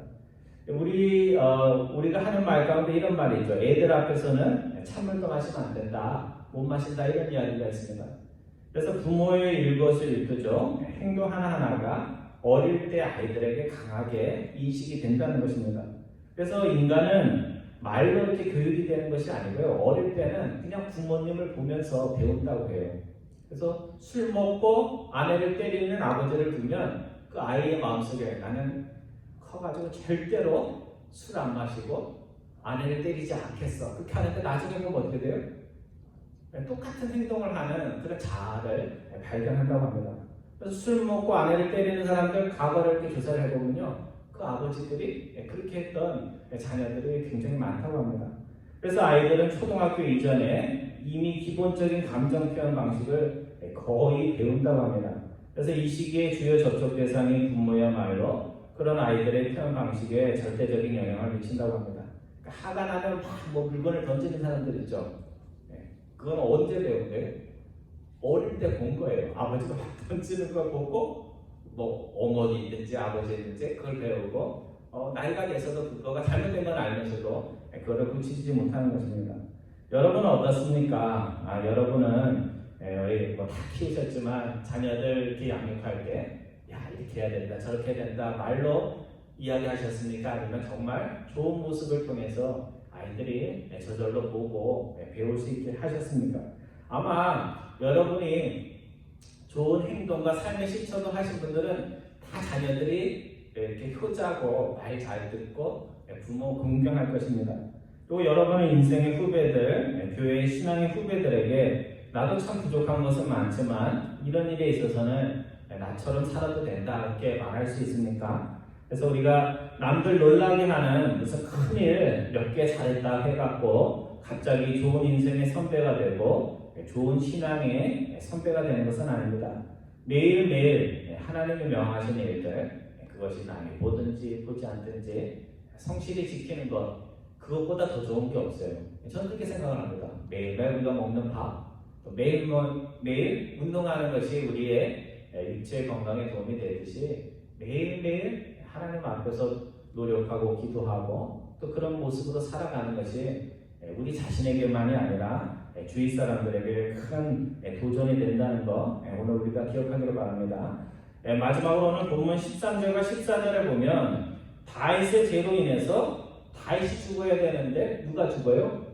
우리가 하는 말 가운데 이런 말이 있죠. 애들 앞에서는 찬물도 마시면 안 된다, 못 마신다, 이런 이야기가 있습니다. 그래서 부모의 일것을 이끌죠. 행동 하나하나가 어릴 때 아이들에게 강하게 인식이 된다는 것입니다. 그래서 인간은 말로 이렇게 교육이 되는 것이 아니고요, 어릴 때는 그냥 부모님을 보면서 배운다고 해요. 그래서 술 먹고 아내를 때리는 아버지를 두면 그 아이의 마음속에 나는 커가지고 절대로 술 안 마시고 아내를 때리지 않겠어, 그렇게 하는데 나중에 보면 어떻게 돼요? 똑같은 행동을 하는 그런 자아를 발견한다고 합니다. 그래서 술 먹고 아내를 때리는 사람들 과거를 이렇게 조사를 해보면요, 그 아버지들이 그렇게 했던 자녀들이 굉장히 많다고 합니다. 그래서 아이들은 초등학교 이전에 이미 기본적인 감정 표현 방식을 거의 배운다고 합니다. 그래서 이 시기에 주요 접촉 대상이 부모야말로 그런 아이들의 표현 방식에 절대적인 영향을 미친다고 합니다. 그러니까 화가 나면 막 물건을 던지는 사람들 있죠. 그건 언제 배운 거예요? 어릴 때 본 거예요. 아버지가 막 던지는 걸 보고 어머니든지 아버지든지 그걸 배우고 나이가 돼서도 그거가 잘못된 건 알면서도 그거를 고치지 못하는 것입니다. 여러분은 어떻습니까? 여러분은 다 키우셨지만 자녀들 이렇게 양육할 때 야, 이렇게 해야 된다, 저렇게 해야 된다 말로 이야기하셨습니까? 아니면 정말 좋은 모습을 통해서 아이들이 저절로 보고 배울 수 있게 하셨습니까? 아마 여러분이 좋은 행동과 삶의 실천을 하신 분들은 다 자녀들이 이렇게 효자고 말 잘 듣고 부모 공경할 것입니다. 또 여러분의 인생의 후배들, 교회의 신앙의 후배들에게 나도 참 부족한 것은 많지만 이런 일에 있어서는 나처럼 살아도 된다, 이렇게 말할 수 있습니까? 그래서 우리가 남들 놀라게 하는 무슨 큰일 몇 개 잘했다 해갖고 갑자기 좋은 인생의 선배가 되고 좋은 신앙의 선배가 되는 것은 아닙니다. 매일매일 하나님이 명하신 일들, 그것이 남이 보든지 보지 않든지 성실히 지키는 것, 그것보다 더 좋은 게 없어요. 저는 그렇게 생각을 합니다. 매일매일 우리가 먹는 밥, 매일 운동하는 것이 우리의 육체 건강에 도움이 되듯이 매일매일 하나님 앞에서 노력하고 기도하고 또 그런 모습으로 살아가는 것이 우리 자신에게만이 아니라 주위 사람들에게 큰 도전이 된다는 거 오늘 우리가 기억하기를 바랍니다. 마지막으로 오늘 본문 13절과 14절에 보면 다윗의 죄로 인해서 다윗이 죽어야 되는데 누가 죽어요?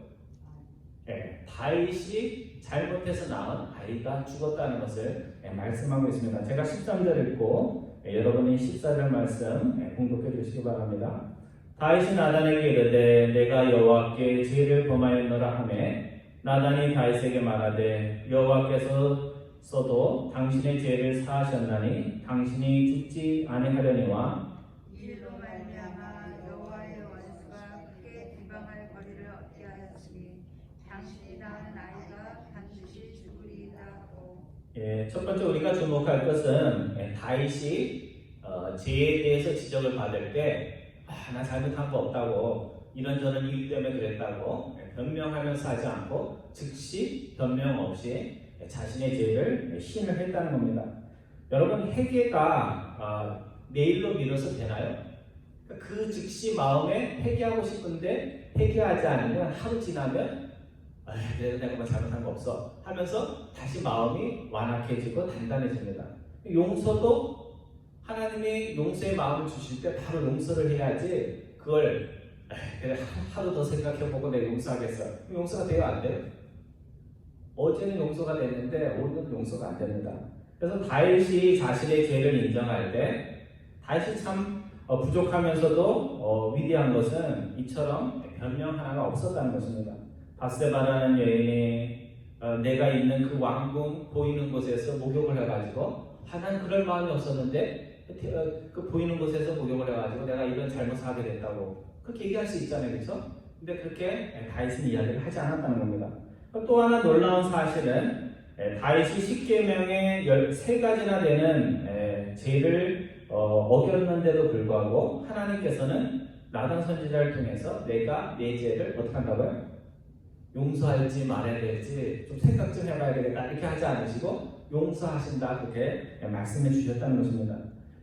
다윗이 잘못해서 낳은 아이가 죽었다는 것을 말씀하고 있습니다. 제가 13절 읽고 여러분이 14절 말씀 공독해 주시기 바랍니다. 다윗이 나단에게 이르되 내가 여호와께 죄를 범하였노라 하매 나단이 다윗에게 말하되 여호와께서도 당신의 죄를 사하셨나니 당신이 죽지 아니하려니와 이 일로 말미암아 여호와의 원수가 크게 비방할 거리를 얻게 하였으니 당신이 낳은 아이가 반드시 죽으리이다고. 첫 번째 우리가 주목할 것은 다윗이 죄에 대해서 지적을 받을 때 나 잘못한 거 없다고, 이런저런 이유 때문에 그랬다고 변명하면서 하지 않고 즉시 변명 없이 자신의 죄를 시인을 했다는 겁니다. 여러분, 회개가 내일로 미뤄서 되나요? 그 즉시 마음에 회개하고 싶은데 회개하지 않으면 하루 지나면 내가 뭐 잘못한 거 없어 하면서 다시 마음이 완악해지고 단단해집니다. 용서도 하나님이 용서의 마음을 주실 때 바로 용서를 해야지 그걸 그래 하루 더 생각해보고 내가 용서하겠어. 용서가 돼요? 안 돼요? 어제는 용서가 됐는데 오늘은 용서가 안 됩니다. 그래서 다윗이 자신의 죄를 인정할 때 다윗이 참 부족하면서도 위대한 것은 이처럼 변명 하나가 없었다는 것입니다. 바세바라는 여인이 내가 있는 그 왕궁 보이는 곳에서 목욕을 해가지고 난 그럴 마음이 없었는데 그 보이는 곳에서 목욕을 해가지고 내가 이런 잘못을 하게 됐다고 그렇게 얘기할 수 있잖아요, 그렇죠? 근데 그렇게 다윗은 이야기를 하지 않았다는 겁니다. 또 하나 놀라운 사실은 다윗이 십계명의 13가지나 되는 죄를 어겼는데도 불구하고 하나님께서는 나단 선지자를 통해서 내가 내 죄를 어떻게 한다고요? 용서할지 말아야 될지 좀 생각 좀 해봐야 되겠다 이렇게 하지 않으시고 용서하신다 그렇게 말씀해 주셨다는 것입니다.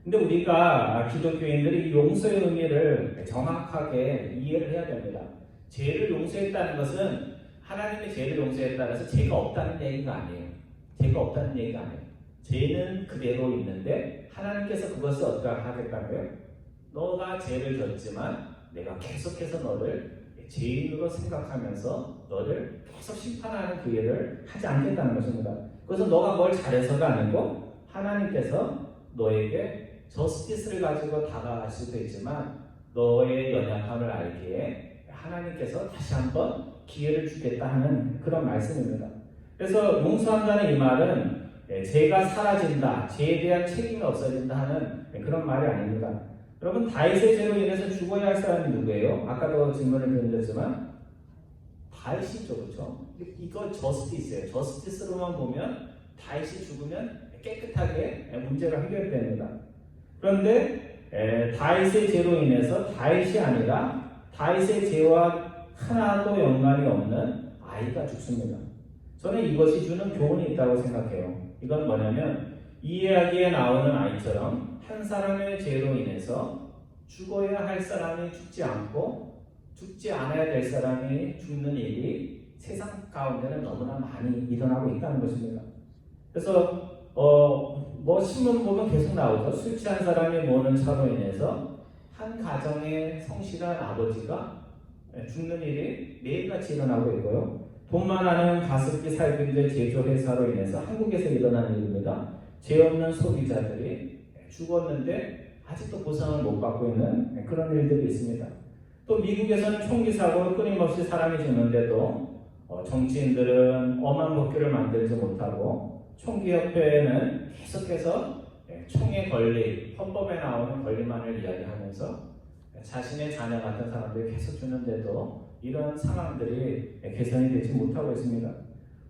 근데 우리가 기독교인들이 용서의 의미를 정확하게 이해를 해야 됩니다. 죄를 용서했다는 것은 하나님의 죄를 용서했다고 해서 죄가 없다는 얘기가 아니에요. 죄가 없다는 얘기가 아니에요. 죄는 그대로 있는데 하나님께서 그것을 어떻게 하겠다고요? 너가 죄를 졌지만 내가 계속해서 너를 죄인으로 생각하면서 너를 계속 심판하는 그 일을 하지 않겠다는 것입니다. 그래서 너가 뭘 잘해서가 아니고 하나님께서 너에게 저스티스를 가지고 다가갈 수도 있지만 너의 연약함을 알기에 하나님께서 다시 한번 기회를 주겠다 하는 그런 말씀입니다. 그래서 용서한다는 이 말은 죄가 사라진다, 죄에 대한 책임이 없어진다 하는 그런 말이 아닙니다. 여러분 다윗의 죄로 인해서 죽어야 할 사람이 누구예요? 아까도 질문을 드렸지만 다윗이죠, 그렇죠? 이거 저스티스예요. 저스티스로만 보면 다윗이 죽으면 깨끗하게 문제가 해결됩니다. 그런데 다윗의 죄로 인해서 다윗이 아니라 다윗의 죄와 하나도 연관이 없는 아이가 죽습니다. 저는 이것이 주는 교훈이 있다고 생각해요. 이건 뭐냐면 이 이야기에 나오는 아이처럼 한 사람의 죄로 인해서 죽어야 할 사람이 죽지 않고 죽지 않아야 될 사람이 죽는 일이 세상 가운데는 너무나 많이 일어나고 있다는 것입니다. 그래서 신문 보면 계속 나오죠. 술 취한 사람이 모는 차로 인해서 한 가정의 성실한 아버지가 죽는 일이 매일같이 일어나고 있고요. 돈 많아는 가습기 살균제 제조회사로 인해서 한국에서 일어나는 일입니다. 죄 없는 소비자들이 죽었는데 아직도 보상을 못 받고 있는 그런 일들이 있습니다. 또 미국에서는 총기 사고로 끊임없이 사람이 죽는데도 정치인들은 엄한 법규를 만들지 못하고 총기협회는 계속해서 총의 권리, 헌법에 나오는 권리만을 이야기하면서 자신의 자녀 같은 사람들이 계속 주는데도 이런 상황들이 개선이 되지 못하고 있습니다.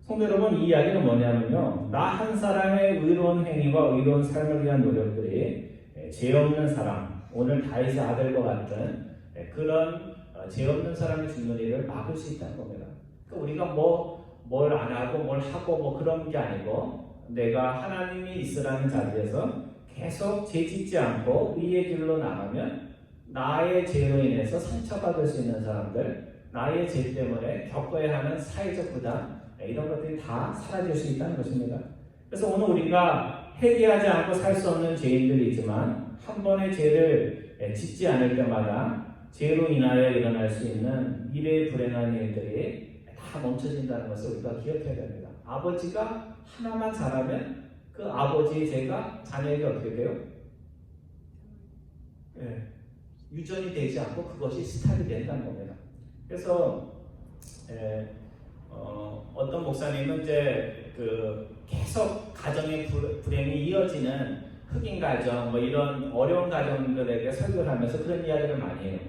성도 여러분, 이 이야기는 뭐냐면요, 나 한 사람의 의로운 행위와 의로운 삶을 위한 노력들이 죄 없는 사람, 오늘 다윗의 아들과 같은 그런 죄 없는 사람이 죽는 일을 막을 수 있다는 겁니다. 그러니까 우리가 뭘 안 하고 뭘 하고 뭐 그런 게 아니고 내가 하나님이 있으라는 자리에서 계속 죄 짓지 않고 의의 길로 나가면 나의 죄로 인해서 상처받을 수 있는 사람들, 나의 죄 때문에 겪어야 하는 사회적 부담, 이런 것들이 다 사라질 수 있다는 것입니다. 그래서 오늘 우리가 회개하지 않고 살 수 없는 죄인들이지만 한 번의 죄를 짓지 않을 때마다 죄로 인하여 일어날 수 있는 미래의 불행한 일들이 다 멈춰진다는 것을 우리가 기억해야 됩니다. 아버지가 하나만 잘하면 그 아버지의 죄가 자녀에게 어떻게 돼요? 유전이 되지 않고 그것이 스탑이 된다는 겁니다. 그래서 어떤 목사님은 이제 계속 가정의 불행이 이어지는 흑인 가정, 뭐 이런 어려운 가정들에게 설교를 하면서 그런 이야기를 많이 해요.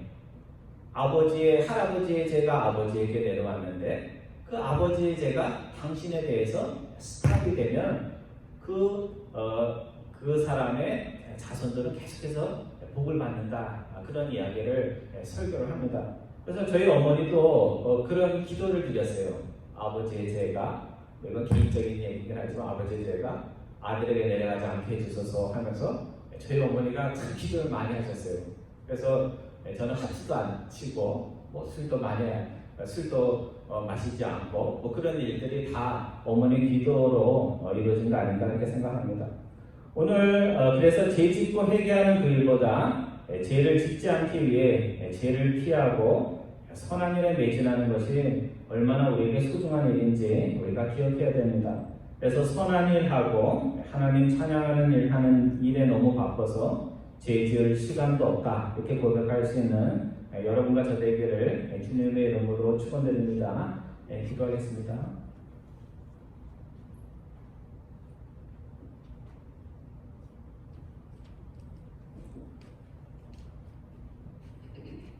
할아버지의 죄가 아버지에게 내려왔는데 그 아버지의 죄가 당신에 대해서 스탑이 되면 그 사람의 자손들은 계속해서 복을 받는다. 그런 이야기를 설교를 합니다. 그래서 저희 어머니도 그런 기도를 드렸어요. 아버지의 죄가, 이건 개인적인 얘기긴 하지만 아버지의 죄가 아들에게 내려가지 않게 해주소서 하면서 저희 어머니가 큰 기도를 많이 하셨어요. 그래서 저는 합수도 안 치고 술도 많이 술도 마시지 않고 뭐 그런 일들이 다 어머니 기도로 이루어진 거 아닌가 이렇게 생각합니다. 오늘 그래서 죄 짓고 회개하는 그 일보다 죄를 짓지 않기 위해 죄를 피하고 선한 일에 매진하는 것이 얼마나 우리에게 소중한 일인지 우리가 기억해야 됩니다. 그래서 선한 일하고 하나님 찬양하는 일 하는 일에 너무 바빠서 죄 지을 시간도 없다 이렇게 고백할 수 있는 여러분과 저 되기를 주님의 이름으로 축원드립니다. 기도하겠습니다.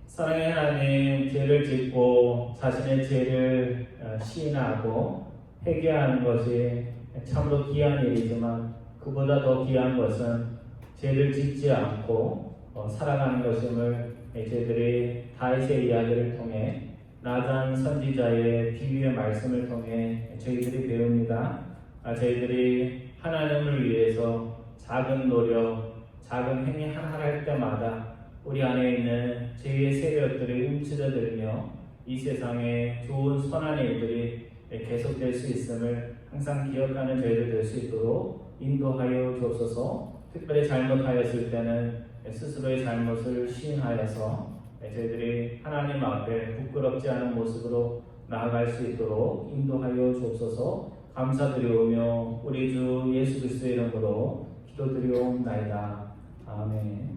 사랑의 하나님, 죄를 짓고 자신의 죄를 시인하고 회개하는 것이 참으로 귀한 일이지만 그보다 더 귀한 것은 죄를 짓지 않고 살아가는 것임을 저희들이 다윗의 이야기를 통해 나단 선지자의 비유의 말씀을 통해 저희들이 배웁니다. 저희들이 하나님을 위해서 작은 노력, 작은 행위 하나 할 때마다 우리 안에 있는 죄의 세력들이 움츠러들며 이 세상에 좋은 선한 일들이 계속될 수 있음을 항상 기억하는 저희들 될 수 있도록 인도하여 주옵소서. 특별히 잘못하였을 때는 스스로의 잘못을 시인하여서 저희들이 하나님 앞에 부끄럽지 않은 모습으로 나아갈 수 있도록 인도하여 주옵소서. 감사드리오며 우리 주 예수 그리스도의 이름으로 기도드리옵나이다. 아멘.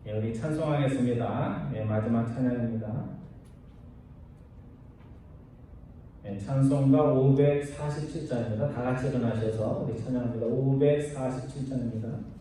우리 찬송하겠습니다. 마지막 찬양입니다. 찬송가 547장입니다. 다 같이 일어나셔서 우리 찬양합니다. 547장입니다.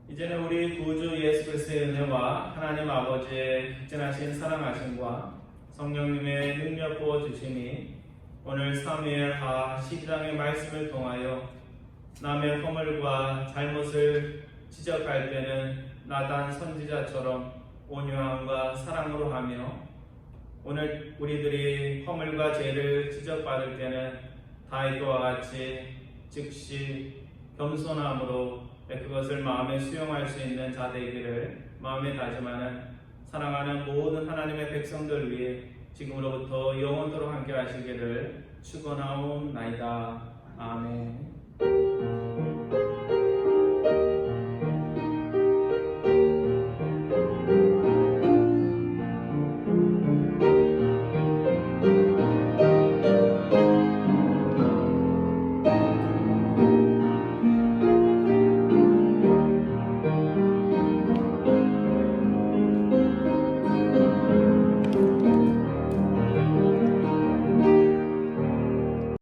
이제는 우리 구주 예수 그리스도의 은혜와 하나님 아버지의 극진하신 사랑하심과 성령님의 능력 부어 주심이 오늘 사무엘하 12장의 말씀을 통하여 남의 허물과 잘못을 지적할 때는 나단 선지자처럼 온유함과 사랑으로 하며 오늘 우리들이 허물과 죄를 지적받을 때는 다윗과 같이 즉시 겸손함으로 그것을 마음에 수용할 수 있는 자 되기를 마음에 다짐하는 사랑하는 모든 하나님의 백성들 위해 지금으로부터 영원토록 함께 하시기를 축원하옵나이다.